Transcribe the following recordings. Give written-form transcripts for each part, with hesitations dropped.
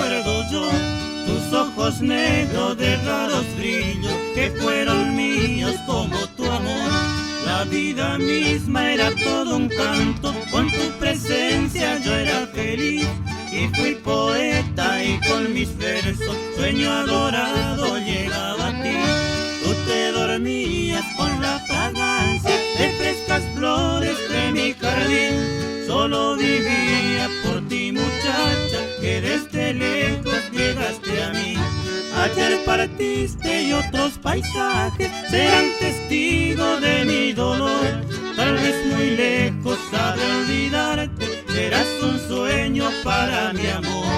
recuerdo yo tus ojos negros de raros brillos que fueron míos como tu amor. La vida misma era todo un canto, con tu presencia yo era feliz. Y fui poeta y con mis versos sueño adorado llegaba a ti. Tú te dormías con la fragancia de frescas flores de mi jardín. Solo vivía por ti, muchacha, que desde lejos llegaste a mí. Ayer partiste y otros paisajes serán testigos de mi dolor. Tal vez muy lejos ha de olvidarte, serás un sueño para mi amor.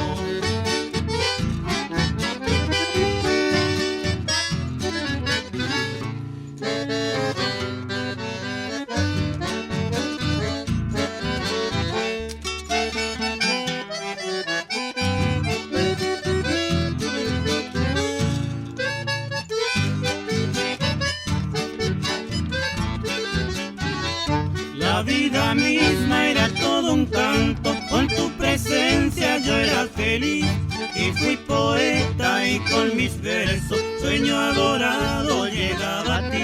La vida misma era todo un canto, con tu presencia yo era feliz. Y fui poeta y con mis versos sueño adorado llegaba a ti.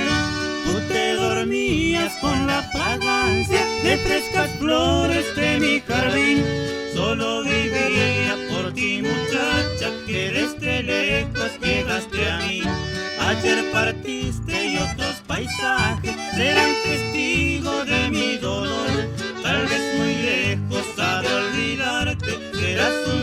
Tú te dormías con la fragancia de frescas flores de mi jardín. Solo vivía por ti, muchacha, que desde lejos llegaste a mí. Ayer partiste y otros paisajes serán testigos de mi dolor. Tal vez muy lejos ha de olvidarte, serás un